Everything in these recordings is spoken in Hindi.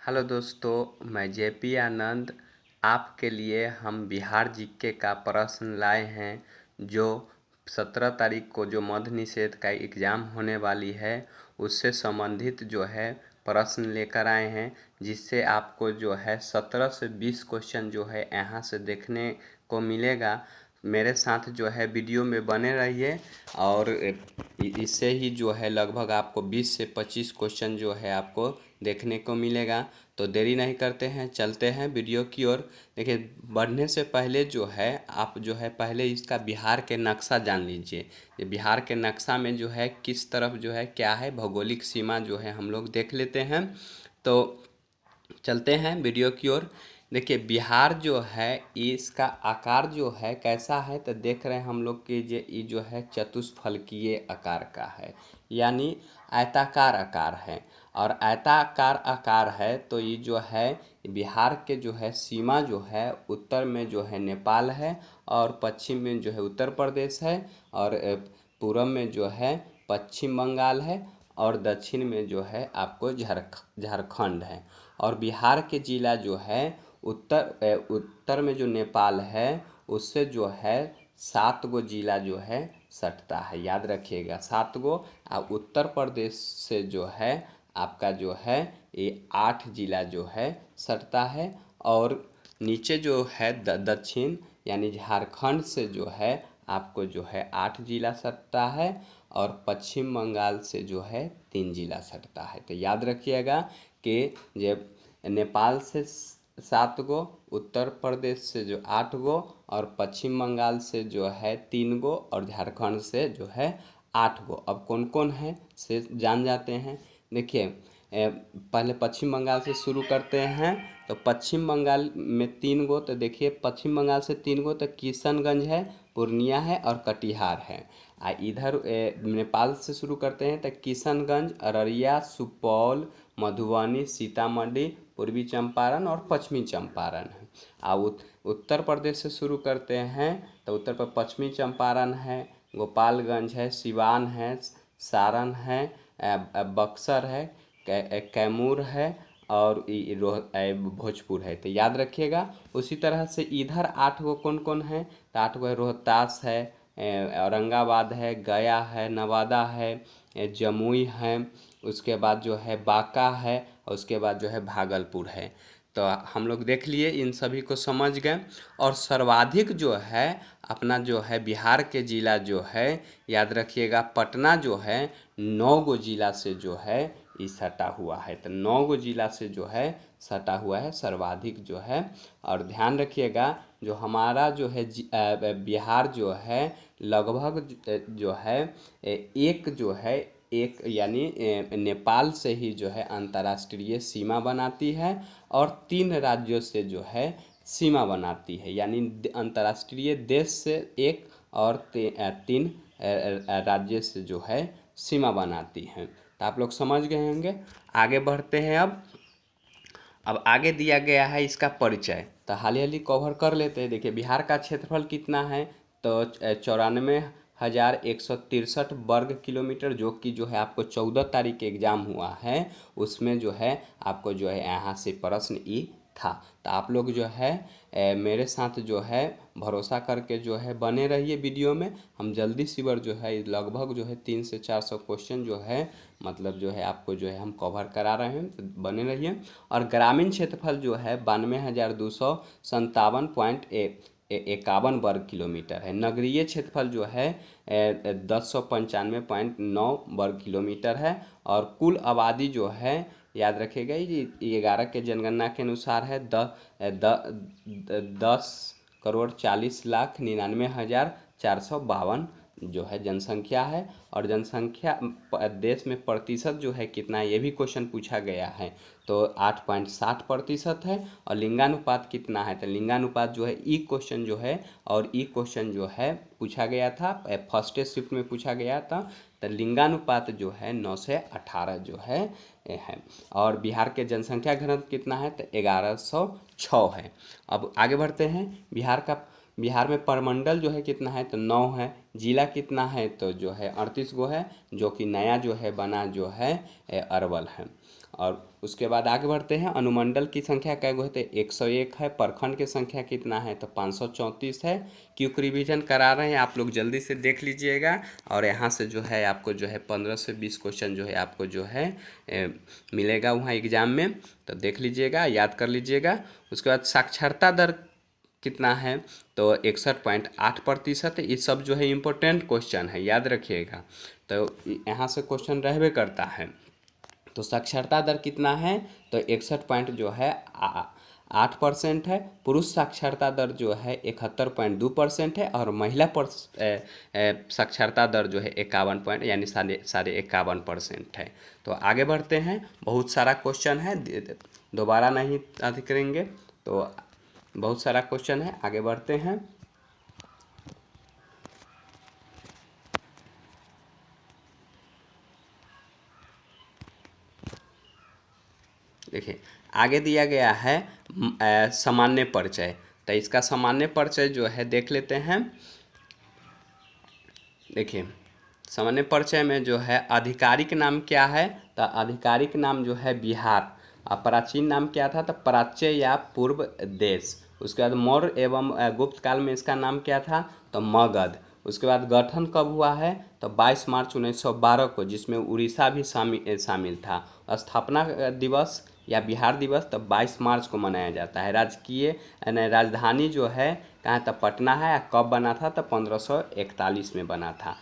हेलो दोस्तों, मैं जेपी आनंद आपके लिए हम बिहार जीके का प्रश्न लाए हैं। जो 17 तारीख को जो मद्य निषेध का एग्ज़ाम होने वाली है उससे संबंधित जो है प्रश्न लेकर आए हैं, जिससे आपको जो है 17 से 20 क्वेश्चन जो है यहाँ से देखने को मिलेगा। मेरे साथ जो है वीडियो में बने रहिए और इससे ही जो है लगभग आपको 20 से 25 क्वेश्चन जो है आपको देखने को मिलेगा। तो देरी नहीं करते हैं, चलते हैं वीडियो की ओर। देखिए, बढ़ने से पहले जो है आप जो है पहले इसका बिहार के नक्शा जान लीजिए। ये बिहार के नक्शा में जो है किस तरफ जो है क्या है भौगोलिक सीमा जो है हम लोग देख लेते हैं। तो चलते हैं वीडियो की ओर। देखिए, बिहार जो है इसका आकार जो है कैसा है, तो देख रहे हैं हम लोग कि ये जो है चतुष्फलकीय आकार का है, यानी आयताकार आकार है। और आयताकार आकार है तो ये जो है बिहार के जो है सीमा जो है उत्तर में जो है नेपाल है, और पश्चिम में जो है उत्तर प्रदेश है, और पूरब में जो है पश्चिम बंगाल है, और दक्षिण में जो है आपको झारखंड है। और बिहार के ज़िला जो है उत्तर में जो नेपाल है उससे जो है 7 गो ज़िला जो है सटता है, याद रखिएगा 7 गो। और उत्तर प्रदेश से जो है आपका जो है ये 8 ज़िला जो है सटता है। और नीचे जो है दक्षिण यानी झारखंड से जो है आपको जो है 8 ज़िला सटता है, और पश्चिम बंगाल से जो है 3 ज़िला सटता है। तो याद रखिएगा कि जब नेपाल से 7 गो, उत्तर प्रदेश से जो 8 गो, और पश्चिम बंगाल से जो है 3 गो, और झारखंड से जो है 8 गो। अब कौन कौन है से जान जाते हैं। देखिए, पहले पश्चिम बंगाल से शुरू करते हैं। तो पश्चिम बंगाल में 3 गो, तो देखिए पश्चिम बंगाल से 3 गो तो किशनगंज है, पूर्णिया है, और कटिहार है। इधर नेपाल से शुरू करते हैं तो किशनगंज, अररिया, सुपौल, मधुबनी, सीतामढ़ी, पूर्वी चंपारण और पश्चिमी चंपारण है। उत्तर प्रदेश से शुरू करते हैं तो उत्तर पर पश्चिमी चंपारण है, गोपालगंज है, सिवान है, सारण है, बक्सर है, कैमूर है, और भोजपुर है। तो याद रखिएगा। उसी तरह से इधर 8 गो कौन कौन है, तो 8 गो है रोहतास है, औरंगाबाद है, गया है, नवादा है, जमुई है, उसके बाद जो है बांका है, और उसके बाद जो है भागलपुर है। तो हम लोग देख लिए, इन सभी को समझ गए। और सर्वाधिक जो है अपना जो है बिहार के ज़िला जो है याद रखिएगा पटना जो है 9 गो ज़िला से जो है ये सटा हुआ है। तो 9 गो ज़िला से जो है सटा हुआ है सर्वाधिक जो है। और ध्यान रखिएगा जो हमारा जो है बिहार जो है लगभग जो है एक जो है एक यानी नेपाल से ही जो है अंतर्राष्ट्रीय सीमा बनाती है, और 3 राज्यों से जो है सीमा बनाती है, यानी अंतर्राष्ट्रीय देश से एक, और 3 राज्य से जो है सीमा बनाती है। तो आप लोग समझ गए होंगे। आगे बढ़ते हैं। अब आगे दिया गया है इसका परिचय, तो हाल कवर कर लेते हैं। देखिए, बिहार का क्षेत्रफल कितना है, तो 94,163 वर्ग किलोमीटर, जो कि जो है आपको 14 तारीख एग्ज़ाम हुआ है उसमें जो है आपको जो है यहाँ से प्रश्न ई था। तो आप लोग जो है मेरे साथ जो है भरोसा करके जो है बने रहिए वीडियो में। हम जल्दी सीवर जो है लगभग जो है 300 से 400 क्वेश्चन जो है मतलब जो है आपको जो है हम कवर करा रहे हैं, तो बने रहिए। और ग्रामीण क्षेत्रफल जो है 92,257.51 वर्ग किलोमीटर है। नगरीय क्षेत्रफल जो है 1095.9 वर्ग किलोमीटर है। और कुल आबादी जो है याद रखिएगा ये 11 के जनगणना के अनुसार है 10,40,99,452 जो है जनसंख्या है। और जनसंख्या देश में प्रतिशत जो है कितना है ये भी क्वेश्चन पूछा गया है, तो 8.60% है। और लिंगानुपात कितना है, तो लिंगानुपात जो है ई क्वेश्चन जो है, और ई क्वेश्चन जो है पूछा गया था फर्स्ट शिफ्ट में पूछा गया था। तो लिंगानुपात जो है 9 से 18 जो है। और बिहार के जनसंख्या घनत्व कितना है, तो 1106 है। अब आगे बढ़ते हैं। बिहार में प्रमंडल जो है कितना है, तो 9 है। जिला कितना है, तो जो है 38 गो है, जो कि नया जो है बना जो है अरवल है। और उसके बाद आगे बढ़ते हैं। अनुमंडल की संख्या कै गो है? तो 101 है। प्रखंड की संख्या कितना है? तो 534 है। क्विक रिवीजन करा रहे हैं, आप लोग जल्दी से देख लीजिएगा। और यहाँ से जो है आपको जो है 15 से 20 क्वेश्चन जो है आपको जो है मिलेगा वहाँ एग्जाम में, तो देख लीजिएगा, याद कर लीजिएगा। उसके बाद साक्षरता दर कितना है? तो 61.8%। ये सब जो है इम्पोर्टेंट क्वेश्चन है, याद रखिएगा। तो यहाँ से क्वेश्चन रहबे करता है। तो साक्षरता दर कितना है? तो 61 पॉइंट जो है 8% है। पुरुष साक्षरता दर जो है 71.2% है। और महिला पर साक्षरता दर जो है 51 पॉइंट यानी 51.5% है। तो आगे बढ़ते हैं, बहुत सारा क्वेश्चन है, दोबारा नहीं अधिक करेंगे, तो बहुत सारा क्वेश्चन है, आगे बढ़ते हैं। देखिए आगे दिया गया है सामान्य परिचय। तो इसका सामान्य परिचय जो है देख लेते हैं। देखिए सामान्य परिचय में जो है आधिकारिक नाम क्या है? तो आधिकारिक नाम जो है बिहार। प्राचीन नाम क्या था? तो प्राच्य या पूर्व देश। उसके बाद मौर्य एवं गुप्त काल में इसका नाम क्या था? तो मगध। उसके बाद गठन कब हुआ है? तो 22 मार्च 1912 को, जिसमें उड़ीसा भी शामिल था। स्थापना दिवस या बिहार दिवस तो 22 मार्च को मनाया जाता है। राजकीय राजधानी जो है कहाँ? तो पटना है। कब बना था? तो 1541 में बना था।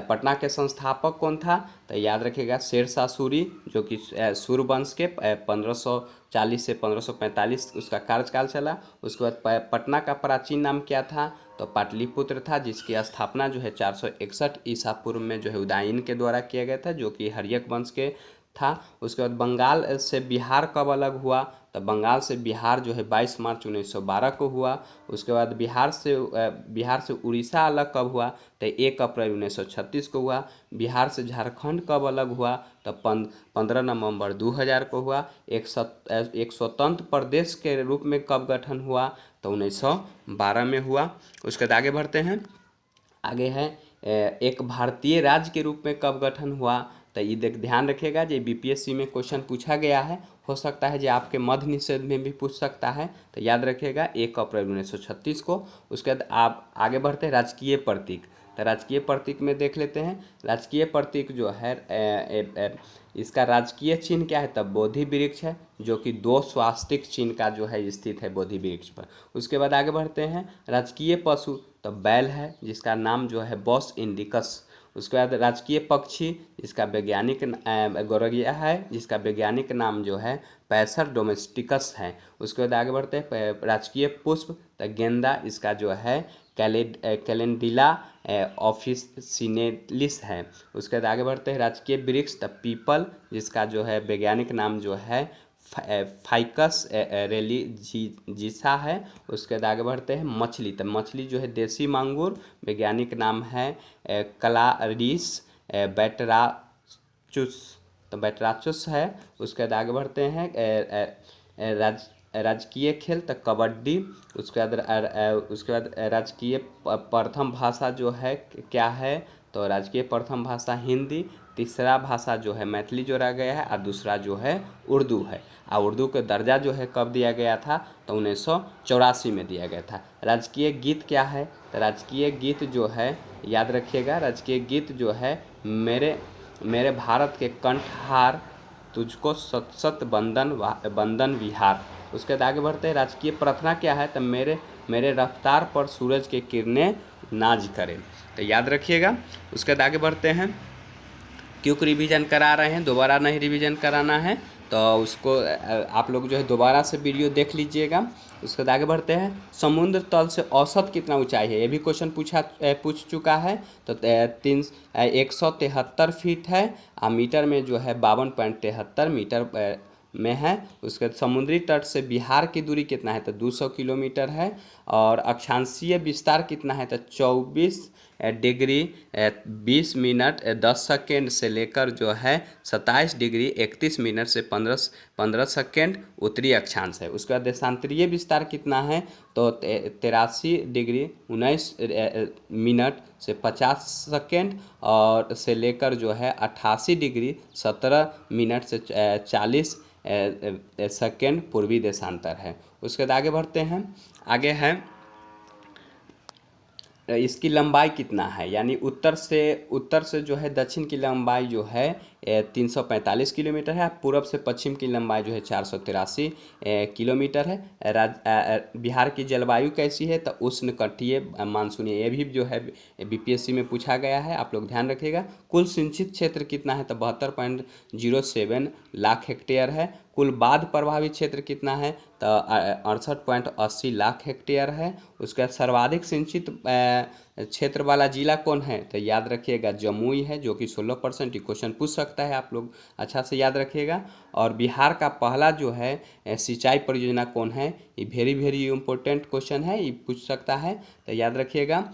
पटना के संस्थापक कौन था? तो याद रखिएगा शेरशाह सूरी, जो कि सूर्यवंश के 1540 से 1545 उसका कार्यकाल चला। उसके बाद पटना का प्राचीन नाम क्या था? तो पाटलिपुत्र था, जिसकी स्थापना जो है 461 ईसा पूर्व में जो है उदयन के द्वारा किया गया था, जो कि हर्यक वंश के था। उसके बाद बंगाल से बिहार कब अलग हुआ? तो बंगाल से बिहार जो है 22 मार्च 1912 को हुआ। उसके बाद बिहार से उड़ीसा अलग कब हुआ? तो 1 अप्रैल 1936 को हुआ। बिहार से झारखंड कब अलग हुआ? तो 15 नवंबर 2000 को हुआ। एक स्वतंत्र प्रदेश के रूप में कब गठन हुआ? तो 1912 में हुआ। उसके बाद आगे बढ़ते हैं। आगे है एक भारतीय राज्य के रूप में कब गठन हुआ? तो ये ध्यान रखिएगा, ये बीपीएससी में क्वेश्चन पूछा गया है, हो सकता है जो आपके मध्य निषेध में भी पूछ सकता है, तो याद रखिएगा 1 अप्रैल 1936 को। उसके बाद आप आगे बढ़ते हैं राजकीय प्रतीक। तो राजकीय प्रतीक में देख लेते हैं। राजकीय प्रतीक जो है इसका राजकीय चिन्ह क्या है? तब बोधि वृक्ष है, जो कि 2 स्वास्तिक चिन्ह का जो है स्थित है बोधि वृक्ष पर। उसके बाद आगे बढ़ते हैं। राजकीय पशु तो बैल है, जिसका नाम जो है बॉस इंडिकस। उसके बाद राजकीय पक्षी, जिसका वैज्ञानिक गौरैया है, जिसका वैज्ञानिक नाम जो है पैसर डोमेस्टिकस है। उसके बाद आगे बढ़ते हैं। राजकीय पुष्प तो गेंदा, इसका जो है कैलेंडिला ऑफिसिनेलिस है। उसके बाद आगे बढ़ते हैं। राजकीय वृक्ष तो पीपल, जिसका जो है वैज्ञानिक नाम जो है फाइकस रेलिजिसा है। उसके बाद आगे बढ़ते हैं। मछली तो मछली जो है देसी मांगुर, वैज्ञानिक नाम है क्लारिस बैटराचुस, तो बैटराचुस है। उसके बाद आगे बढ़ते हैं। राजकीय खेल तो कबड्डी। उसके बाद राजकीय प्रथम भाषा जो है क्या है? तो राजकीय प्रथम भाषा हिंदी। तीसरा भाषा जो है मैथिली जोड़ा गया है, और दूसरा जो है उर्दू है। और उर्दू का दर्जा जो है कब दिया गया था? तो 1984 में दिया गया था। राजकीय गीत क्या है? तो राजकीय गीत जो है याद रखिएगा, राजकीय गीत जो है मेरे भारत के कंठहार, तुझको सत सत बंदन विहार। उसके बाद आगे बढ़ते हैं। राजकीय प्रार्थना क्या है? तो मेरे रफ्तार पर सूरज की किरणें नाज करें, तो याद रखिएगा। उसके बाद आगे बढ़ते हैं। क्योंकि रिवीजन करा रहे हैं, दोबारा नहीं रिवीजन कराना है, तो उसको आप लोग जो है दोबारा से वीडियो देख लीजिएगा। उसके बाद आगे बढ़ते हैं। समुद्र तल से औसत कितना ऊंचाई है? ये भी क्वेश्चन पूछ चुका है। तो 173 फीट है। और मीटर में जो है 52.73 मीटर में है। उसके समुद्री तट से बिहार की दूरी कितना है? तो 200 किलोमीटर है। और अक्षांशीय विस्तार कितना है? तो 24 डिग्री 20 मिनट 10 सेकेंड से लेकर जो है 27 डिग्री 31 मिनट से 15 सेकेंड उत्तरी अक्षांश है। उसके बाद देशांतरीय विस्तार कितना है, तो 83 डिग्री 19 मिनट से 50 सेकेंड और से लेकर जो है 88 डिग्री 17 मिनट से 40 सेकेंड पूर्वी देशांतर है। उसके बाद आगे बढ़ते हैं। आगे है इसकी लंबाई कितना है, यानी उत्तर से जो है दक्षिण की लंबाई जो है 345 किलोमीटर है। पूर्व से पश्चिम की लंबाई जो है 483 किलोमीटर है। बिहार की जलवायु कैसी है, तो उष्णकटिबंधीय मानसूनी, ये भी जो है बीपीएससी में पूछा गया है, आप लोग ध्यान रखिएगा। कुल सिंचित क्षेत्र कितना है, तो 72.07 लाख हेक्टेयर है। कुल बाढ़ प्रभावित क्षेत्र कितना है, तो 68.80 लाख हेक्टेयर है। उसका सर्वाधिक सिंचित क्षेत्र वाला जिला कौन है, तो याद रखिएगा जमुई है, जो कि 16%। क्वेश्चन पूछ सकता है, आप लोग अच्छा से याद रखिएगा। और बिहार का पहला जो है सिंचाई परियोजना कौन है, ये वेरी वेरी इंपॉर्टेंट क्वेश्चन है, ये पूछ सकता है, तो याद रखिएगा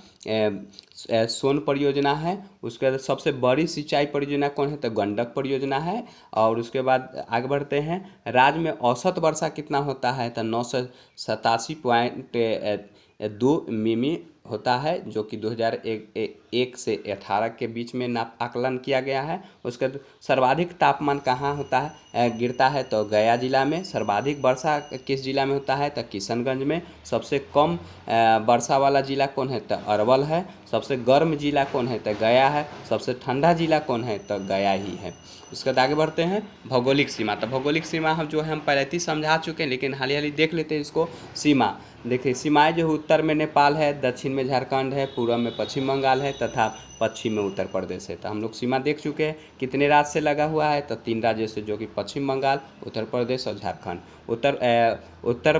सोन परियोजना है। उसके बाद सबसे बड़ी सिंचाई परियोजना कौन है, तो गंडक परियोजना है। और उसके बाद आगे बढ़ते हैं। राज्य में औसत वर्षा कितना होता है, तो 987.2 मिमी होता है, जो कि 2001 से 18 के बीच में आकलन किया गया है। उसके बाद सर्वाधिक तापमान कहाँ होता है, गिरता है, तो गया जिला में। सर्वाधिक वर्षा किस जिला में होता है, तो किशनगंज में। सबसे कम वर्षा वाला जिला कौन है, तो अरवल है। सबसे गर्म जिला कौन है, तो गया है। सबसे ठंडा जिला कौन है, तो गया ही है। उसके बाद आगे बढ़ते हैं। भौगोलिक सीमा, तो भौगोलिक सीमा हम पहले ही समझा चुके हैं, लेकिन हाल ही देख लेते हैं इसको। सीमा देखिए, सीमाएं जो उत्तर में नेपाल है, दक्षिण में झारखंड है, पूर्व में पश्चिम बंगाल है तथा पश्चिम में उत्तर प्रदेश है। तो हम लोग सीमा देख चुके हैं। कितने राज्य से लगा हुआ है, तो 3 राज्यों से, जो कि पश्चिम बंगाल, उत्तर प्रदेश और झारखंड। उत्तर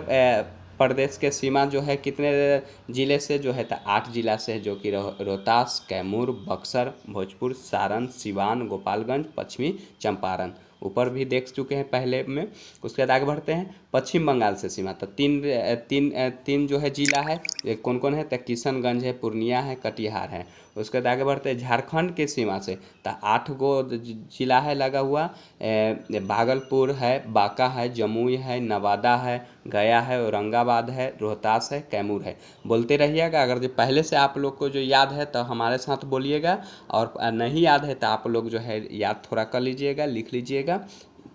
प्रदेश के सीमा जो है कितने ज़िले से जो है, तो 8 जिला से है, जो कि रोहतास, कैमूर, बक्सर, भोजपुर, सारण, सिवान, गोपालगंज, पश्चिमी चंपारण। ऊपर भी देख चुके हैं पहले में। उसके बाद आगे बढ़ते हैं। पश्चिम बंगाल से सीमा, तो तीन जो है जिला है, ये कौन कौन है, तो किशनगंज है, पूर्णिया है, कटिहार है। उसके बाद आगे बढ़ते हैं झारखंड के सीमा से, तो 8 गो जिला है लगा हुआ। भागलपुर है, बांका है, जमुई है, नवादा है, गया है, औरंगाबाद है, रोहतास है, कैमूर है। बोलते रहिएगा, अगर जो पहले से आप लोग को जो याद है तो हमारे साथ बोलिएगा, और नहीं याद है तो आप लोग जो है याद थोड़ा कर लीजिएगा, लिख लीजिएगा,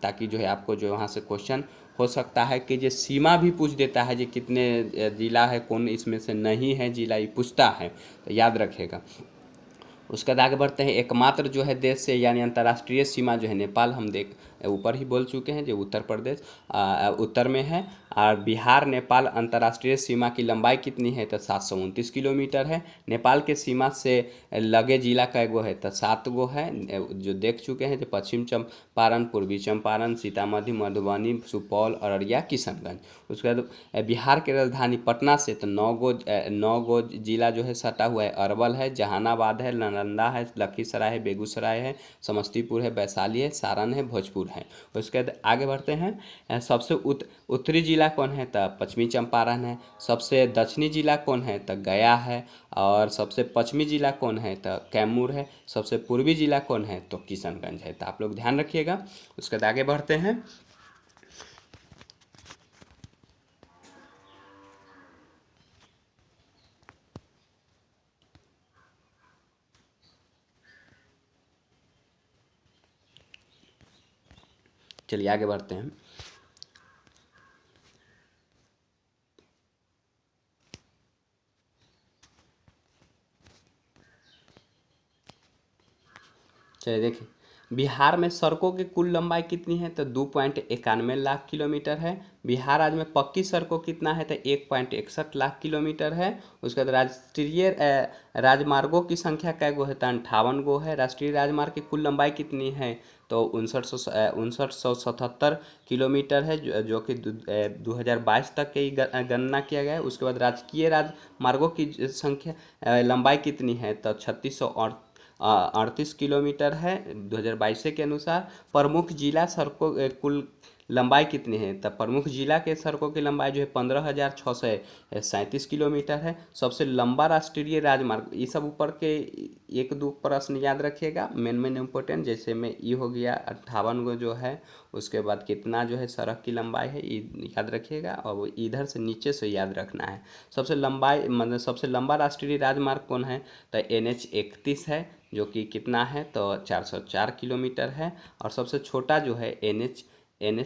ताकि जो है आपको जो वहाँ से क्वेश्चन हो सकता है कि ये सीमा भी पूछ देता है, ये कितने जिला है, कौन इसमें से नहीं है जिला, ये पूछता है, तो याद रखेगा। उसके बाद आगे बढ़ते हैं। एकमात्र जो है देश से यानी अंतर्राष्ट्रीय सीमा जो है नेपाल, हम ऊपर ही बोल चुके हैं, जो उत्तर प्रदेश उत्तर में है। और बिहार नेपाल अंतर्राष्ट्रीय सीमा की लंबाई कितनी है, तो 729 किलोमीटर है। नेपाल के सीमा से लगे जिला कै गो है, तो 7 गो है, जो देख चुके हैं, जो पश्चिम चंपारण, पूर्वी चंपारण, सीतामढ़ी, मधुबनी, सुपौल, अररिया, किशनगंज। उसके बाद बिहार की राजधानी पटना से तो 9 गो जिला जो है सटा हुआ है। अरवल है, जहानाबाद है, नालंदा है, लखीसराय है, बेगूसराय है, समस्तीपुर है, वैशाली है, सारण है, भोजपुर है। उसके बाद आगे बढ़ते हैं। सबसे उत्तरी जिला कौन है, तो पश्चिमी चंपारण है। सबसे दक्षिणी जिला कौन है, तो गया है। और सबसे पश्चिमी जिला कौन है, तो कैमूर है। सबसे पूर्वी जिला कौन है, तो किशनगंज है। तो आप लोग ध्यान रखिएगा। उसके बाद आगे बढ़ते हैं। चलिए आगे बढ़ते हैं। चलिए देखिए, बिहार में सड़कों की कुल लंबाई कितनी है, तो 2.91 लाख किलोमीटर है। बिहार राज्य में पक्की सड़कों कितना है, तो 1.61 लाख किलोमीटर है। उसके बाद राष्ट्रीय राजमार्गों की संख्या कै गो है, तो 58 गो है। राष्ट्रीय राजमार्ग की कुल लंबाई कितनी है, तो 5977 किलोमीटर है, जो कि 2022 तक की गणना किया गया है। उसके बाद राजकीय राजमार्गों की संख्या लंबाई कितनी है, तो 3638 किलोमीटर है 2022 के अनुसार। प्रमुख जिला सड़कों कुल लंबाई कितनी है, तब प्रमुख जिला के सड़कों की लंबाई जो है 15,637 किलोमीटर है। सबसे लंबा राष्ट्रीय राजमार्ग, ये सब ऊपर के 1-2 प्रश्न याद रखिएगा, मेन इम्पोर्टेंट, जैसे में ये हो गया 58 गो जो है, उसके बाद कितना जो है सड़क की लंबाई है ये याद रखिएगा, और इधर से नीचे से याद रखना है। सबसे लंबाई मतलब सबसे लंबा राष्ट्रीय राजमार्ग कौन है, तो NH-31 है, जो कि कितना है तो 404 किलोमीटर है। और सबसे छोटा जो है NH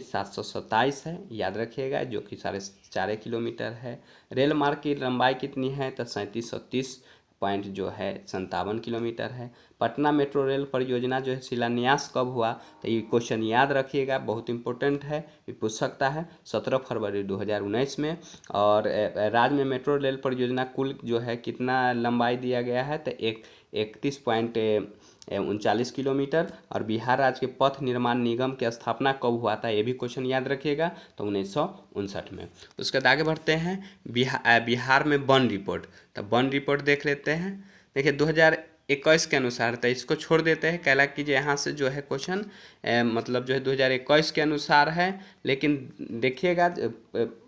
727 है, याद रखिएगा, जो कि 4.5 किलोमीटर है। रेल मार्ग की लंबाई कितनी है, तो 3730 पॉइंट जो है 57 किलोमीटर है। पटना मेट्रो रेल परियोजना जो है शिलान्यास कब हुआ, तो ये क्वेश्चन याद रखिएगा, बहुत इंपॉर्टेंट है, ये पूछ सकता है 17 फरवरी 2019 में। और राज्य में मेट्रो रेल परियोजना कुल जो है कितना लंबाई दिया गया है, तो 31.39 किलोमीटर। और बिहार राज्य के पथ निर्माण निगम की स्थापना कब हुआ था, ये भी क्वेश्चन याद रखिएगा, तो 1959 में। उसके बाद आगे बढ़ते हैं, बिहार में वन रिपोर्ट, तो वन रिपोर्ट देख लेते हैं। देखिए 2021 के अनुसार, तो इसको छोड़ देते हैं, कहला कीजिए यहाँ से जो है क्वेश्चन मतलब जो है 2021 के अनुसार है, लेकिन देखिएगा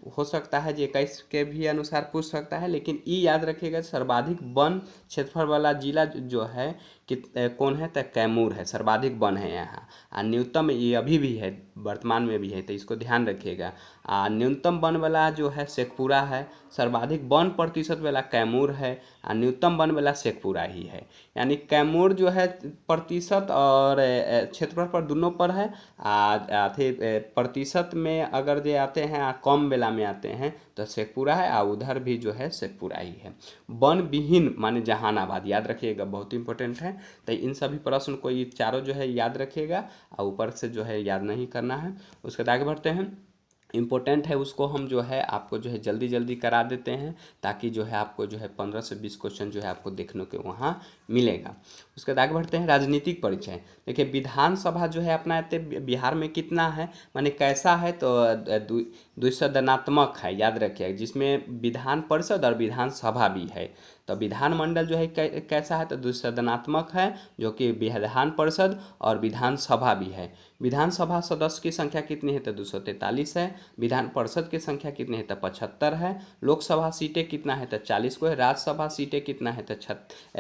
हो सकता है जो 21 के भी अनुसार पूछ सकता है, लेकिन ये याद रखिएगा सर्वाधिक वन क्षेत्रफल वाला जिला जो है कि कौन है, तो कैमूर है, सर्वाधिक वन है यहाँ। और न्यूनतम ये अभी भी है, वर्तमान में भी है, तो इसको ध्यान रखिएगा। न्यूनतम वन वाला जो है शेखपुरा है, सर्वाधिक 1% वाला कैमूर है, और न्यूनतम वन वाला शेखपुरा ही है। यानी कैमूर जो है प्रतिशत और क्षेत्रफल पर दोनों पर है। थे प्रतिशत में अगर जो आते हैं कम बेला में आते हैं तो शेखपुरा है, और उधर भी जो है शेखपुरा ही है। वन विहीन माने जहानाबाद, याद रखिएगा, बहुत इंपॉर्टेंट है। तो इन सभी प्रश्न को ये चारों जो है याद रखिएगा, और ऊपर से जो है याद नहीं करना है। उसके बाद आगे बढ़ते हैं, इम्पोर्टेंट है उसको हम जो है आपको जो है जल्दी जल्दी करा देते हैं, ताकि जो है आपको जो है 15 से 20 क्वेश्चन जो है आपको देखने को वहाँ मिलेगा। उसके बाद आगे बढ़ते हैं, राजनीतिक परिचय। देखिए विधानसभा जो है अपना बिहार में कितना है, माने कैसा है, तो द्विसदनात्मक है, याद रखिएगा, जिसमें विधान परिषद और विधानसभा भी है। तो विधानमंडल जो है कैसा है, तो द्विसदनात्मक है, जो कि विधान परिषद और विधानसभा भी है। विधानसभा सदस्य की संख्या कितनी है, तो 243 है। विधान परिषद की संख्या कितनी है, तो 75 है। लोकसभा सीटें कितना है, तो 40 गो है। राज्यसभा सीटें कितना है, तो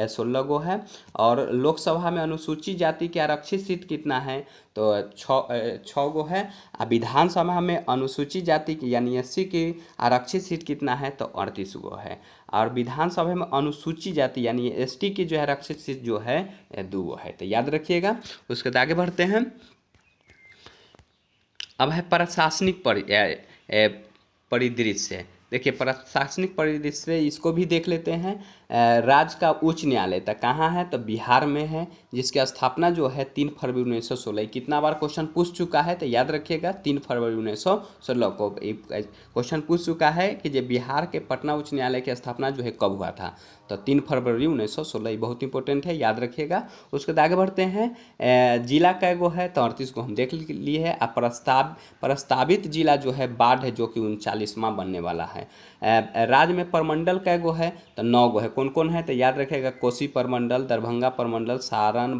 16 गो है। और लोकसभा में अनुसूचित जाति के आरक्षित सीट कितना है, तो 6 गो है। और विधानसभा में अनुसूचित जाति की यानी SC की आरक्षित सीट कितना है, तो 38 गो है। और विधानसभा में अनुसूचित जाति यानी ST की जो है आरक्षित सीट जो है 2 गो है, तो याद रखिएगा। उसके बाद आगे बढ़ते हैं, अब है प्रशासनिक परिदृश्य। देखिए प्रशासनिक परिदृश्य इसको भी देख लेते हैं। राज्य का उच्च न्यायालय तक कहाँ है, तो बिहार में है, जिसकी स्थापना जो है 3 फरवरी 1916। कितना बार क्वेश्चन पूछ चुका है, तो याद रखिएगा 3 फरवरी 1916 को क्वेश्चन पूछ चुका है कि जो बिहार के पटना उच्च न्यायालय की स्थापना जो है कब हुआ था, तो 3 फरवरी 1916, बहुत इंपॉर्टेंट है, याद रखिएगा। उसके बाद आगे बढ़ते हैं, जिला कै गो है, तो 38 को हम देख लिए है। प्रस्तावित जिला जो है बाढ़ है, जो कि 39वां बनने वाला है। राज्य में प्रमंडल कै गो है, तो 9 गो है। कौन कौन है, तो याद रखिएगा, कोसी प्रमंडल, दरभंगा प्रमंडल, सारण,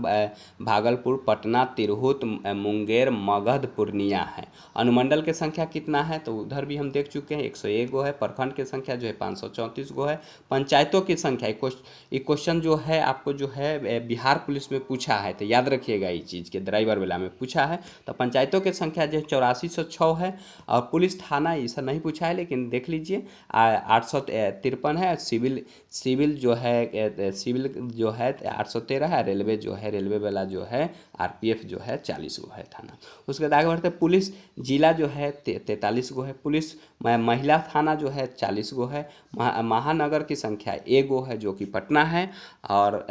भागलपुर, पटना, तिरहुत, मुंगेर, मगध, पूर्णिया है। अनुमंडल की संख्या कितना है, तो उधर भी हम देख चुके हैं, 101 गो है। प्रखंड की संख्या जो है 534 गो है। पंचायतों की संख्या, ये क्वेश्चन जो है आपको जो है बिहार पुलिस में पूछा है, तो याद रखिएगा, ये चीज़ के ड्राइवर वाला में पूछा है। तो पंचायतों की संख्या जो है 8406 है। और पुलिस थाना ऐसा नहीं पूछा है, लेकिन देख लीजिए 853 है। सिविल जो है 813 है। रेलवे जो है, रेलवे वाला जो है RPF जो है 40 गो है थाना। उसके बाद आगे बढ़ते हैं, पुलिस जिला जो है 43 गो है। पुलिस महिला थाना जो है 40 गो है। महानगर की संख्या 1 गो है, जो कि पटना है। और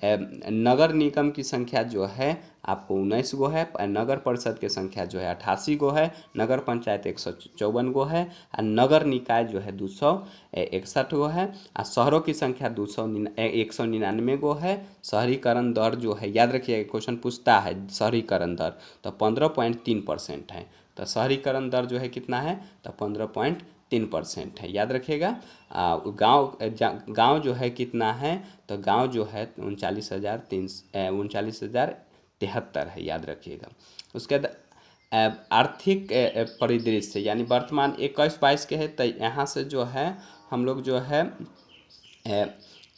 नगर निगम की संख्या जो है आपको 19 गो है। नगर परिषद की संख्या जो है 88 गो है। नगर पंचायत 154 गो है। और नगर निकाय जो है 261 गो है। और शहरों की संख्या 199 गो है। शहरीकरण दर जो है, याद रखिए क्वेश्चन पूछता है शहरीकरण दर, तो 15.3% है। तो शहरीकरण दर जो है कितना है, तो 15.3% है, याद रखिएगा। गांव जो है कितना है, तो गांव जो है 39,073 है, याद रखिएगा। उसके बाद आर्थिक परिदृश्य यानी वर्तमान 21-22 के है, तो यहाँ से जो है हम लोग जो है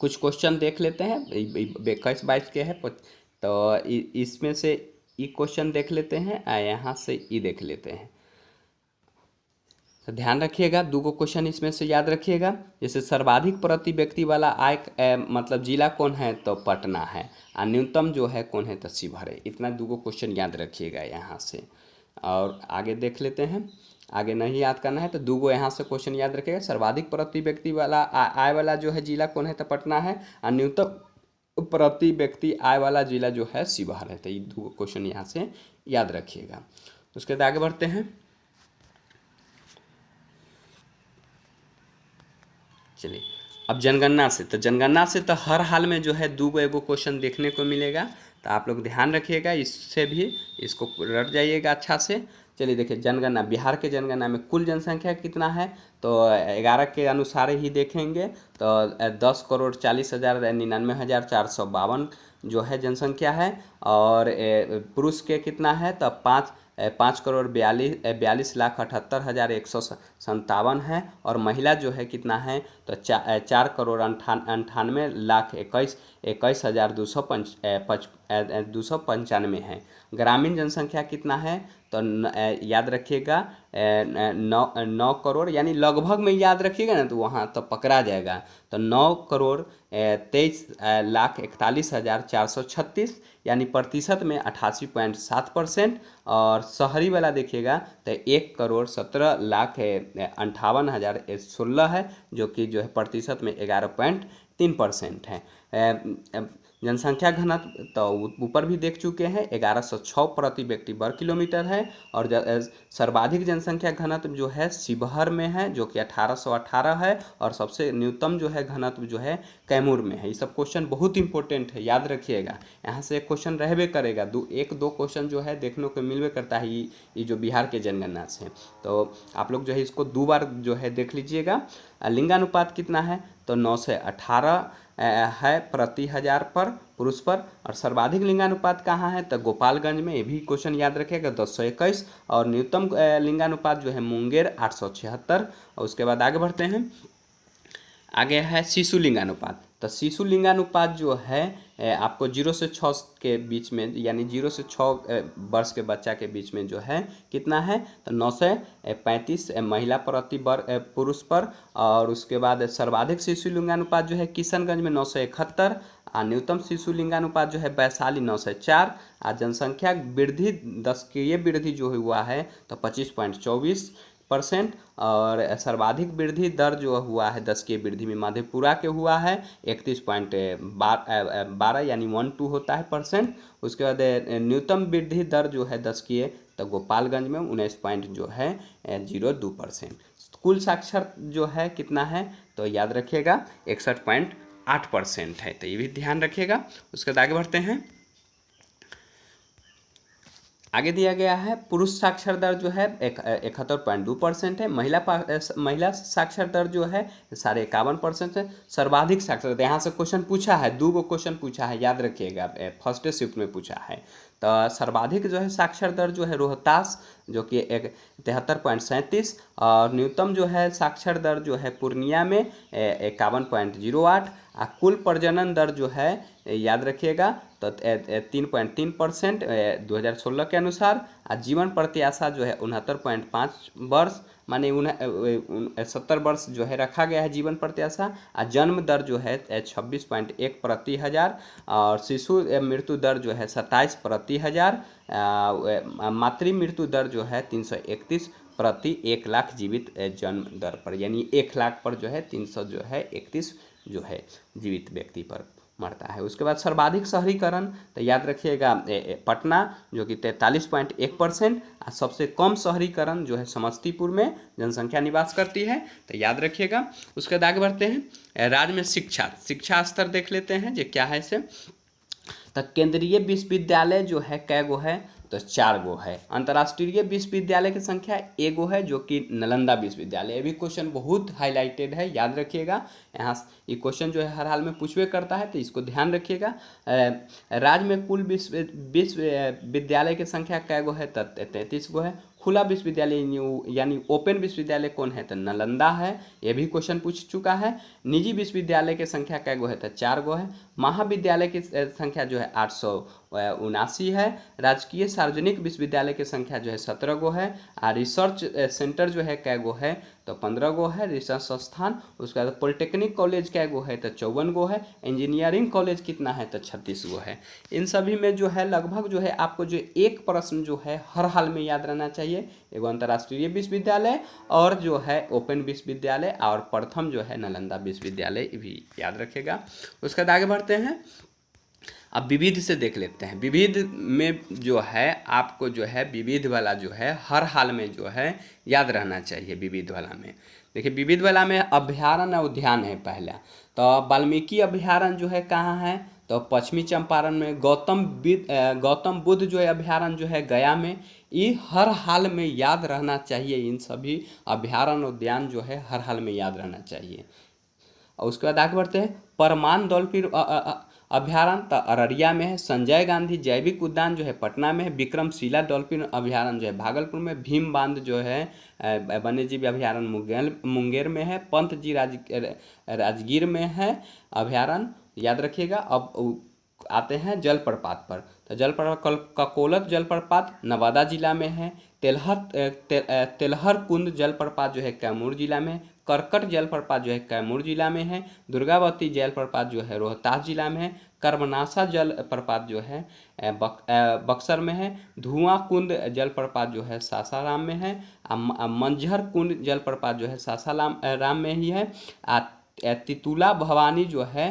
कुछ क्वेश्चन देख लेते हैं। 21-22 के है, तो इसमें से ई क्वेश्चन देख लेते हैं, यहाँ से ई देख लेते हैं। तो ध्यान रखिएगा, दो क्वेश्चन इसमें से याद रखिएगा। जैसे सर्वाधिक प्रति व्यक्ति वाला आय मतलब जिला कौन है, तो पटना है, और न्यूनतम जो है कौन है, तो शिवहर है। इतना दो क्वेश्चन याद रखिएगा यहाँ से। और आगे देख लेते हैं, आगे नहीं याद करना है तो दो यहाँ से क्वेश्चन याद रखिएगा। सर्वाधिक प्रति व्यक्ति वाला आय वाला जो है जिला कौन है, तो पटना है, और न्यूनतम प्रति व्यक्ति आय वाला जिला जो है शिवहर है। तो ये दो क्वेश्चन यहाँ से याद रखिएगा। उसके बाद आगे बढ़ते हैं। चलिए अब जनगणना से, तो जनगणना से तो हर हाल में जो है दो एगो क्वेश्चन देखने को मिलेगा, तो आप लोग ध्यान रखिएगा, इससे भी इसको रट जाइएगा अच्छा से। चलिए देखिए, जनगणना, बिहार के जनगणना में कुल जनसंख्या कितना है, तो 11 के अनुसार ही देखेंगे तो 10,40,99,452 जो है जनसंख्या है। और पुरुष के कितना है, तो 5,42,48,78,157 है। और महिला जो है कितना है, तो 4,98,21,295 है। ग्रामीण जनसंख्या कितना है, तो याद रखिएगा 9 करोड़, यानी लगभग में याद रखिएगा ना, तो वहाँ तो पकड़ा जाएगा। तो 9,23,41,436, यानी प्रतिशत में 88.7%। और शहरी वाला देखिएगा तो 1,17,58,016 है, जो कि जो है प्रतिशत में 11.3% है। जनसंख्या घनत्व तो ऊपर भी देख चुके हैं, 1106 प्रति व्यक्ति वर्ग किलोमीटर है। और सर्वाधिक जनसंख्या घनत्व जो है शिवहर में है, जो कि 1818 है। और सबसे न्यूनतम जो है घनत्व जो है कैमूर में है। ये सब क्वेश्चन बहुत इंपॉर्टेंट है, याद रखिएगा। यहाँ से एक क्वेश्चन रहबे करेगा, दो क्वेश्चन जो है देखने को मिलबे करता है ये जो बिहार के जनगणना से। तो आप लोग जो है इसको 2 बार जो है देख लीजिएगा। लिंगानुपात कितना है, तो 9 से 18 है प्रति हजार पर पुरुष पर। और सर्वाधिक लिंगानुपात कहाँ है, तो गोपालगंज में, ये भी क्वेश्चन याद रखिएगा, 1021। और न्यूनतम लिंगानुपात जो है मुंगेर 876। और उसके बाद आगे बढ़ते हैं, आगे है शिशु लिंगानुपात। तो शिशु लिंगानुपात जो है आपको 0 से 6 के बीच में, यानी 0 से 6 वर्ष के बच्चा के बीच में जो है कितना है, तो 935 महिला प्रति पुरुष पर। और उसके बाद सर्वाधिक शिशु लिंगानुपात जो है किशनगंज में 971। और न्यूनतम शिशु लिंगानुपात जो है वैशाली 904। और जनसंख्या वृद्धि 10 वृद्धि जो हुआ है तो 25.24%। और सर्वाधिक वृद्धि दर जो हुआ है 10 की वृद्धि में मधेपुरा के हुआ है 31.12, यानी 12 होता है %। उसके बाद न्यूनतम वृद्धि दर जो है 10 की तो गोपालगंज में 19.02%। कुल साक्षर जो है कितना है, तो याद रखिएगा 61.8% है। तो ये भी ध्यान रखिएगा। उसके बाद आगे बढ़ते हैं। आगे दिया गया है पुरुष साक्षर दर जो है 71.2% है। महिला साक्षर दर जो है 51% है। सर्वाधिक साक्षरता, यहाँ से क्वेश्चन पूछा है, दो क्वेश्चन पूछा है, याद रखिएगा, फर्स्ट शिफ्ट में पूछा है। तो सर्वाधिक जो है साक्षर दर जो है रोहतास, जो कि 73.37। और न्यूनतम जो है साक्षर दर जो है पूर्णिया में 51.08। कुल प्रजनन दर जो है याद रखिएगा तो 3.3% 2016 के अनुसार। जीवन प्रत्याशा जो है 69.5 वर्ष, माने 70 वर्ष जो है रखा गया है जीवन प्रत्याशा। जन्म दर जो है 26.1 प्रति हजार। और शिशु मृत्यु दर जो है 27 प्रति हजार। मातृ मृत्यु दर जो है 331 प्रति 1 लाख जीवित जन्म दर पर, यानी 1 लाख पर जो है 331 जो है जीवित व्यक्ति पर मरता है। उसके बाद सर्वाधिक शहरीकरण, तो याद रखिएगा पटना जो कि 43.1%। सबसे कम शहरीकरण जो है समस्तीपुर में जनसंख्या निवास करती है, तो याद रखिएगा। उसके बाद आगे बढ़ते हैं। राज्य में शिक्षा स्तर देख लेते हैं जो क्या है इसे। तो केंद्रीय विश्वविद्यालय जो है कै गो है, तो 4 गो है। अंतर्राष्ट्रीय विश्वविद्यालय की संख्या एगो है जो कि नालंदा विश्वविद्यालय। ये भी क्वेश्चन बहुत हाईलाइटेड है, याद रखिएगा। यहाँ ये क्वेश्चन जो है हर हाल में पूछवे करता है, तो इसको ध्यान रखिएगा। राज्य में कुल विश्वविद्यालय की संख्या कै गो है? 33 गो है। खुला विश्वविद्यालय यानी ओपन विश्वविद्यालय कौन है? तो नालंदा है, ये भी क्वेश्चन पूछ चुका है। निजी विश्वविद्यालय की संख्या कै गो है? तो 4 गो है। महाविद्यालय की संख्या जो है 879 है। राजकीय सार्वजनिक विश्वविद्यालय की संख्या जो है 17 गो है। और रिसर्च सेंटर जो है कै गो है? तो 15 गो है रिसर्च संस्थान। उसके बाद पॉलिटेक्निक कॉलेज कै गो है? तो 54 गो है। इंजीनियरिंग कॉलेज कितना है? तो 36 गो है। इन सभी में जो है लगभग जो है आपको जो एक प्रश्न जो है हर हाल में याद रहना चाहिए, एगो अंतर्राष्ट्रीय विश्वविद्यालय और जो है ओपन विश्वविद्यालय और प्रथम जो है नालंदा विश्वविद्यालय भी याद रखेगा। उसके बाद आगे बढ़ते हैं। अब विविध से देख लेते हैं। विविध में जो है आपको जो है विविध वाला जो है हर हाल में जो है याद रहना चाहिए। विविध वाला में देखिए, विविध वाला में अभ्यारण्य उद्यान है पहला। तो वाल्मीकि अभ्यारण्य जो है कहाँ है? तो पश्चिमी चंपारण में। गौतम बुद्ध जो है अभ्यारण्य जो है गया में। ये हर हाल में याद रहना चाहिए। इन सभी अभ्यारण्य उद्यान जो है हर हाल में याद रहना चाहिए। और उसके बाद आगे बढ़ते हैं। परमान डॉल्फिन अभ्यारण्य तो अररिया में है। संजय गांधी जैविक उद्यान जो है पटना में है। विक्रमशिला डॉल्फिन अभ्यारण्य जो है भागलपुर में। भीम बांध जो है वन्यजीव अभ्यारण्य मुंगेर में है। पंत जी राजगीर में है अभ्यारण्य, याद रखिएगा। अब आते हैं जलप्रपात पर। तो जलप्रपात ककोलत जलप्रपात नवादा जिला में है। तेलहर कुंड जलप्रपात जो है कैमूर जिला में है। करकट जलप्रपात जो है कैमूर जिला में है। दुर्गावती जलप्रपात जो है रोहतास जिला में है। कर्मनाशा जलप्रपात जो है बक्सर में है। धुआं कुंड जलप्रपात जो है सासाराम में है। मंझर कुंड जलप्रपात जो है सासाराम में ही है। तितुला भवानी जो है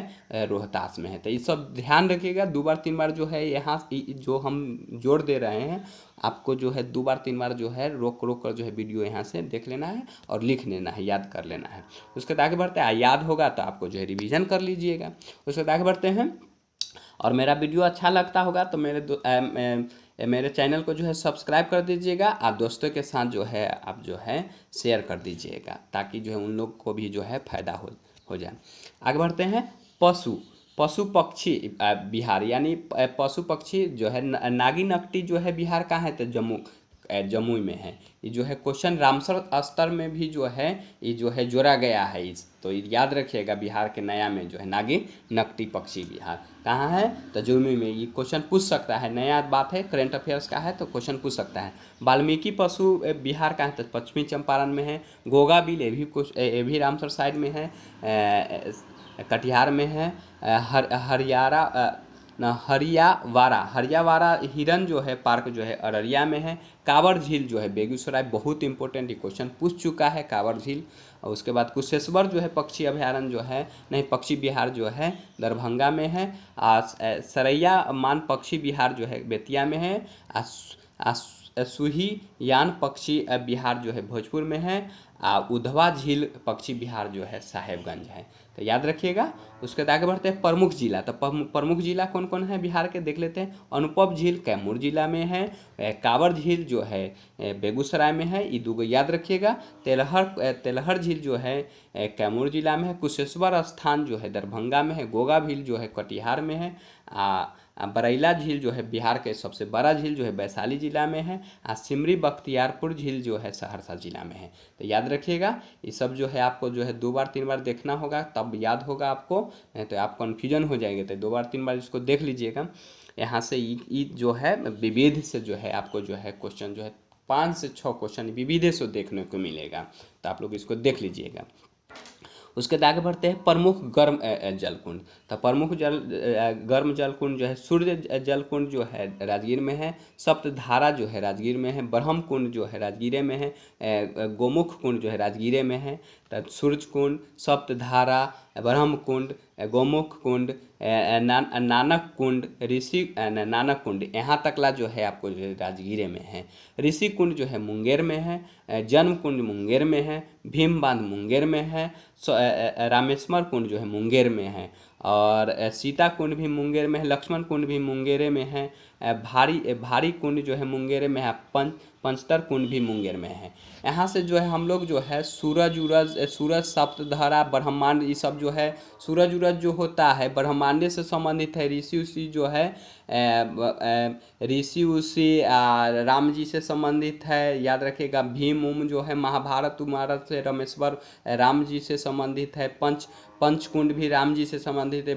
रोहतास में है। तो ये सब ध्यान रखिएगा। 2 बार 3 बार जो है यहाँ जो हम जोड़ दे रहे हैं आपको जो है 2 बार 3 बार जो है रोक कर जो है वीडियो यहाँ से देख लेना है और लिख लेना है, याद कर लेना है। उसके बाद आगे बढ़ते हैं। याद होगा तो आपको जो है रिवीजन कर लीजिएगा। उसके बाद आगे बढ़ते हैं। और मेरा वीडियो अच्छा लगता होगा तो मेरे चैनल को जो है सब्सक्राइब कर दीजिएगा। आप दोस्तों के साथ जो है आप जो है शेयर कर दीजिएगा, ताकि जो है उन लोग को भी जो है फायदा हो जाए। आगे बढ़ते हैं। पशु पक्षी बिहार, यानी पशु पक्षी जो है नागी नकटी जो है बिहार का है? तो जमुई में है। ये जो है क्वेश्चन रामसर स्तर में भी जो है ये जो है जोड़ा गया है। तो याद रखिएगा, बिहार के नया में जो है नागी नकटी पक्षी बिहार कहाँ है? तो जमुई में। ये क्वेश्चन पूछ सकता है, नया बात है, करेंट अफेयर्स का है तो क्वेश्चन पूछ सकता है। वाल्मीकि पशु बिहार का है? तो पश्चिमी चंपारण में है। गोगा बिल ये भी रामसर साइड में है, कटिहार में है। हरियावाड़ा हिरन जो है पार्क जो है अररिया में है। कांवर झील जो है बेगूसराय, बहुत इंपॉर्टेंट क्वेश्चन पूछ चुका है कांवर झील। और उसके बाद कुशेश्वर जो है पक्षी अभ्यारण्य जो है पक्षी विहार जो है दरभंगा में है। सरैया मान पक्षी विहार जो है बेतिया में है। सुहियान पक्षी विहार जो है भोजपुर में है। उधवा झील पक्षी विहार जो है साहेबगंज है। तो याद रखिएगा। उसके बाद आगे बढ़ते हैं। प्रमुख जिला, तो प्रमुख जिला कौन कौन है बिहार के देख लेते हैं। अनुभव झील कैमूर जिला में है। कांवर झील जो है बेगूसराय में है, ये 2 गो याद रखिएगा। तेलहर झील जो है कैमूर जिला में है। कुशेश्वर स्थान जो है दरभंगा में है। गोगा झील जो है कटिहार में है। बरैला झील जो है बिहार के सबसे बड़ा झील जो है वैशाली जिला में है। सिमरी बख्तियारपुर झील जो है सहरसा जिला में है। तो याद रखिएगा, ये सब जो है आपको जो है 2 बार 3 बार देखना होगा, तब याद होगा आपको, नहीं तो आप कन्फ्यूजन हो जाएंगे। तो 2 बार 3 बार इसको देख लीजिएगा। यहाँ से ये जो है विविध से जो है आपको जो है क्वेश्चन जो है 5 से 6 क्वेश्चन विविध से देखने को मिलेगा, तो आप लोग इसको देख लीजिएगा। उसके आगे बढ़ते हैं। प्रमुख गर्म जलकुंड, तो प्रमुख गर्म जलकुंड जो है सूर्य जलकुंड जो है राजगीर में है। सप्तधारा जो है राजगीर में है। ब्रह्म कुंड जो है राजगीर में है। गोमुख कुंड जो है राजगीर में है। तो सूर्य कुंड, सप्तधारा, ब्रह्म कुंड, गोमुख कुंड, नानक कुंड, नानक कुंड, यहाँ तकला जो है आपको जो है राजगीर में है। ऋषि कुंड जो है मुंगेर में है। जन्म कुंड मुंगेर में है। भीम बांध मुंगेर में है। रामेश्वर कुंड जो है मुंगेर में है। और सीता कुंड भी मुंगेर में है। लक्ष्मण कुंड भी मुंगेर में है। भारी भारी कुंड जो है मुंगेर में है, पंचतर कुंड भी मुंगेर में है। यहाँ से जो है हम लोग जो है सूरज सप्तधरा ब्रह्मांड ये सब जो है, सूरज जो होता है ब्रह्मांड से संबंधित है। ऋषि उषि जो है ऋषि उषि राम जी से संबंधित है, याद रखिएगा। भीम उम जो है महाभारत उमारत से रामेश्वर राम जी से संबंधित है। पंचकुंड भी राम जी से संबंधित है।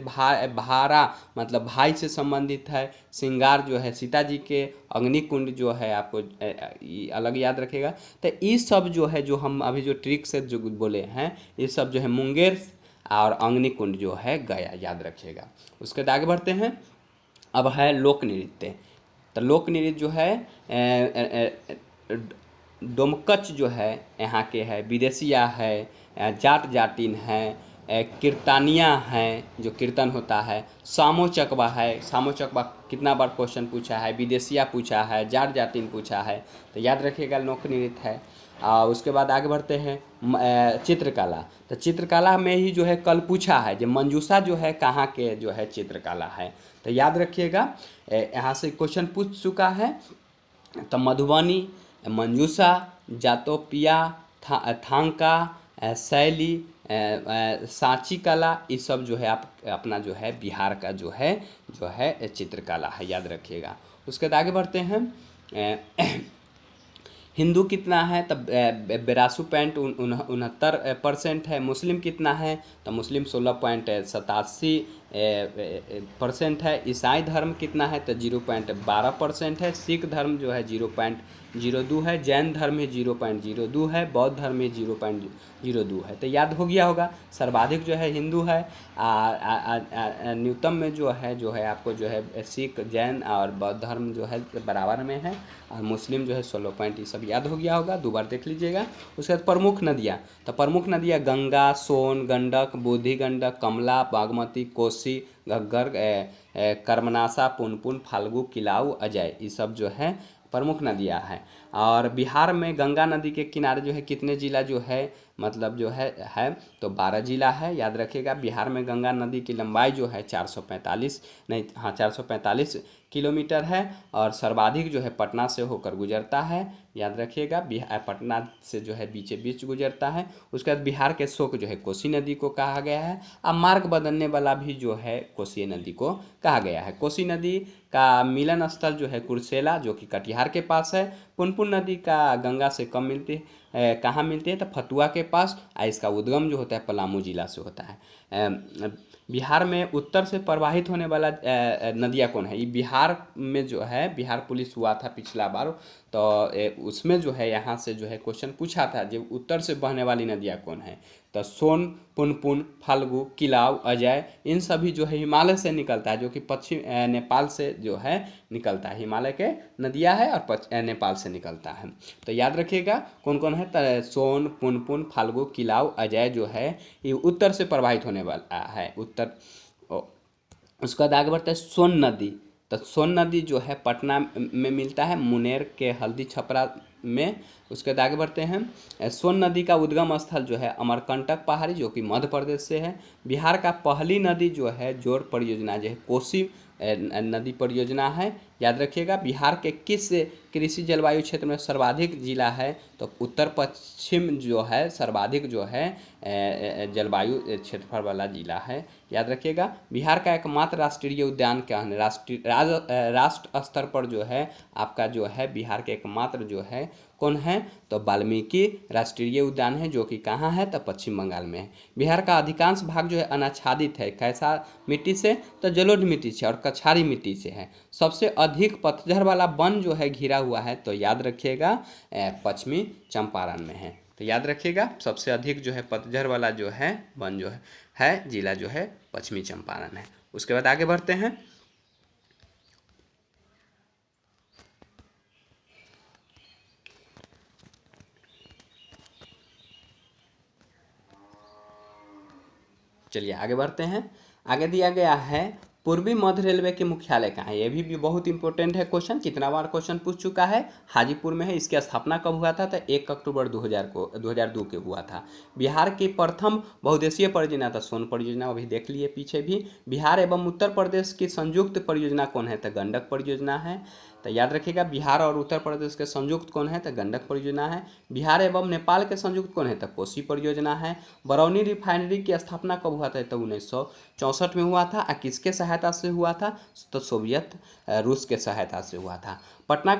भारा मतलब भाई से संबंधित है। श्रृंगार जो है सीता जी के। अग्निकुंड जो है आपको अलग याद रखेगा। तो ये सब जो है, जो हम अभी जो ट्रिक से जो बोले हैं, ये सब जो है मुंगेर और अग्निकुंड जो है गया, याद रखिएगा। उसके बाद आगे बढ़ते हैं। अब है लोक नृत्य। तो लोक नृत्य जो है डोमकच जो है यहाँ के है, विदेशिया है, जाट जाटिन है, कीर्तनिया है जो कीर्तन होता है, सामो चकवा है। सामो चकवा कितना बार क्वेश्चन पूछा है, विदेशिया पूछा है, जाट जाटिन पूछा है, तो याद रखिएगा लोक नृत्य है। उसके बाद आगे बढ़ते हैं चित्रकला। तो चित्रकला में ही जो है कल पूछा है जो मंजूषा जो है कहाँ के जो है चित्रकला है, तो याद रखिएगा। यहाँ से क्वेश्चन पूछ चुका है। तो मधुबनी, मंजूषा, जातोपिया, थांका, शैली, सांची कला, ये सब जो है आप अपना जो है बिहार का जो है चित्रकला है, याद रखिएगा। उसके बाद आगे बढ़ते हैं। हिंदू कितना है, तब 82.69% है। मुस्लिम कितना है, तो मुस्लिम 16.87% है। ईसाई धर्म कितना है, तो 0.12% है। सिख धर्म जो है 0.02 है। जैन धर्म ही 0.02 है। बौद्ध धर्म ही 0.02 है। तो याद हो गया होगा। सर्वाधिक जो है हिंदू है, न्यूनतम में जो है आपको जो है सिख, जैन और बौद्ध धर्म जो है बराबर में है, और मुस्लिम जो है 16 पॉइंट, ये सब याद हो गया होगा, दो बार देख लीजिएगा। उसके बाद प्रमुख नदियाँ। तो प्रमुख नदियाँ गंगा, सोन, गंडक, बूढ़ी गंडक, कमला, बागमती, कोसी, घग्गर, कर्मनाशा, पुनपुन, फाल्गु, किलाऊ, अजय, ये सब जो है प्रमुख नदियाँ हैं। और बिहार में गंगा नदी के किनारे जो है कितने ज़िला जो है, मतलब जो है तो 12 ज़िला है, याद रखिएगा। बिहार में गंगा नदी की लंबाई जो है 445 किलोमीटर है, और सर्वाधिक जो है पटना से होकर गुजरता है, याद रखिएगा। बिहार पटना से जो है बीचे बीच गुजरता है। उसके बाद बिहार के शोक जो है कोसी नदी को कहा गया है। अब मार्ग बदलने वाला भी जो है कोसी नदी को कहा गया है। कोसी नदी का मिलन स्थल जो है कुर्सेला, जो कि कटिहार के पास है। पुनपुन नदी का गंगा से कम मिलती है, कहाँ मिलती है, तो फतुआ के पास। इसका उद्गम जो होता है पलामू जिला से होता है। बिहार में उत्तर से प्रवाहित होने वाला नदियाँ कौन है, ये बिहार में जो है बिहार पुलिस हुआ था पिछला बार, तो उसमें जो है यहाँ से जो है क्वेश्चन पूछा था जो उत्तर से बहने वाली नदियाँ कौन है। तो सोन, पुनपुन, फाल्गु, किलाऊ, अजय, इन सभी जो है हिमालय से निकलता है, जो कि पश्चिम नेपाल से जो है निकलता है। हिमालय के नदियाँ है और नेपाल से निकलता है। तो याद रखिएगा कौन कौन है, तो सोन, पुनपुन, फाल्गु, किलाऊ, अजय जो है ये उत्तर से प्रवाहित होने वाला है, उत्तर। उसके बाद आगे बढ़ता है सोन नदी। तो सोन नदी जो है पटना में मिलता है, मुनेर के हल्दी छपरा में। उसके बाद आगे बढ़ते हैं। सोन नदी का उद्गम स्थल जो है अमरकंटक पहाड़ी, जो कि मध्य प्रदेश से है। बिहार का पहली नदी जो है जोड़ परियोजना जो है कोसी नदी परियोजना है, याद रखिएगा। बिहार के किस कृषि जलवायु क्षेत्र में सर्वाधिक जिला है, तो उत्तर पश्चिम जो है सर्वाधिक जो है जलवायु क्षेत्रफल वाला जिला है, याद रखिएगा। बिहार का एकमात्र राष्ट्रीय उद्यान क्या है, राष्ट्र स्तर पर जो है आपका जो है बिहार के एकमात्र जो है कौन है, तो वाल्मीकि राष्ट्रीय उद्यान है, जो कि कहाँ है, तो पश्चिम बंगाल में है। बिहार का अधिकांश भाग जो है अनाच्छादित है, कैसा मिट्टी से, तो जलोढ़ मिट्टी से और कछारी मिट्टी से है। सबसे अधिक पतझड़ वाला वन जो है घिरा हुआ है, तो याद रखिएगा पश्चिमी चंपारण में है। तो याद रखिएगा सबसे अधिक जो है पतझड़ वाला जो है वन जो है जिला जो है पश्चिमी चंपारण है। उसके बाद आगे बढ़ते हैं। चलिए आगे बढ़ते हैं। आगे दिया गया है पूर्वी मध्य रेलवे के मुख्यालय कहाँ है? ये भी बहुत इंपॉर्टेंट है क्वेश्चन, कितना बार क्वेश्चन पूछ चुका है। हाजीपुर में है। इसकी स्थापना कब हुआ था? तो 1 अक्टूबर 2002 के हुआ था। बिहार की प्रथम बहुउद्देशीय परियोजना था सोन परियोजना, अभी देख लिए पीछे भी। बिहार एवं उत्तर प्रदेश की संयुक्त परियोजना कौन है? तो गंडक परियोजना है। तो याद रखिएगा, बिहार और उत्तर प्रदेश के संयुक्त कौन है? तो गंडक परियोजना है। बिहार एवं नेपाल के संयुक्त कौन है? तो कोसी परियोजना है। बरौनी रिफाइनरी की स्थापना कब हुआ था? तो 1964 में हुआ था। किसके सहायता से हुआ था? तो सोवियत रूस के सहायता से हुआ था। पटना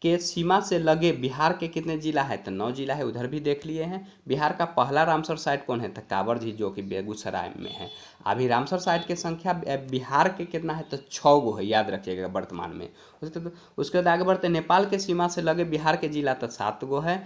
के सीमा से लगे बिहार के कितने जिला है? तो 9 जिला है, उधर भी देख लिए हैं। बिहार का पहला रामसर साइट कौन है? तो कांवर झील, जो कि बेगूसराय में है। अभी रामसर साइट की संख्या बिहार के कितना है? तो 6 गो है, याद रखिएगा वर्तमान में। उसके बाद आगे बढ़ते, नेपाल के सीमा से लगे बिहार के जिला तो 7 गो है।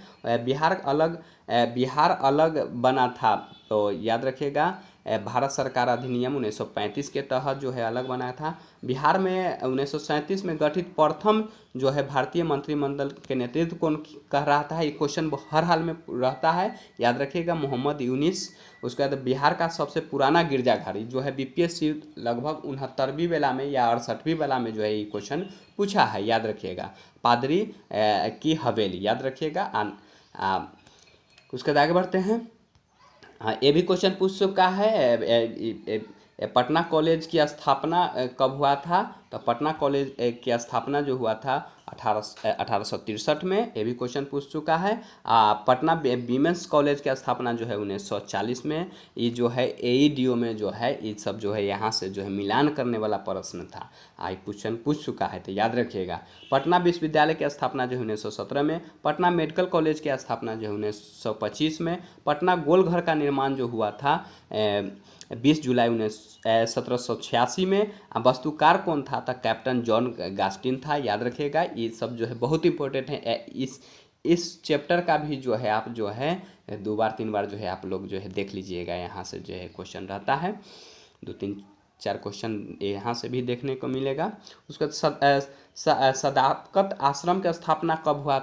बिहार अलग बना था, तो याद रखिएगा भारत सरकार अधिनियम 1935 के तहत जो है अलग बनाया था। बिहार में 1937 में गठित प्रथम जो है भारतीय मंत्रिमंडल के नेतृत्व कौन कर रहा था? ये क्वेश्चन हर हाल में रहता है, याद रखिएगा, मोहम्मद यूनिस। उसके बाद बिहार का सबसे पुराना गिरजाघर जो है बीपीएससी लगभग 69वीं बेला में या 68वीं बेला में जो है ये क्वेश्चन पूछा है, याद रखिएगा, पादरी की हवेली, याद रखिएगा। उसके बाद आगे बढ़ते हैं। हाँ, ये भी क्वेश्चन पूछ चुका है। पटना कॉलेज की स्थापना कब हुआ था? तो पटना कॉलेज की स्थापना जो हुआ था 1863 में। ये भी क्वेश्चन पूछ चुका है। पटना वीमेंस कॉलेज की स्थापना जो है 1940 में। ये जो है एईडीओ में जो है ये सब जो है यहाँ से जो है मिलान करने वाला प्रश्न था, क्वेश्चन पूछ चुका है, तो याद रखिएगा। पटना विश्वविद्यालय की स्थापना जो है 1917 में। पटना मेडिकल कॉलेज की स्थापना जो है 1925 में। पटना गोलघर का निर्माण जो हुआ था 20 जुलाई 1786 में। वास्तुकार कौन था? कैप्टन जॉन गास्टिन था, याद रखिएगा। ये सब जो है बहुत इंपॉर्टेंट है। इस चैप्टर का भी जो है आप जो है 2 बार 3 बार जो है आप लोग जो है देख लीजिएगा, यहाँ से जो है क्वेश्चन रहता है। 2 3 4 क्वेश्चन यहाँ से भी देखने को मिलेगा। उसके बाद सदाकत आश्रम की स्थापना कब हुआ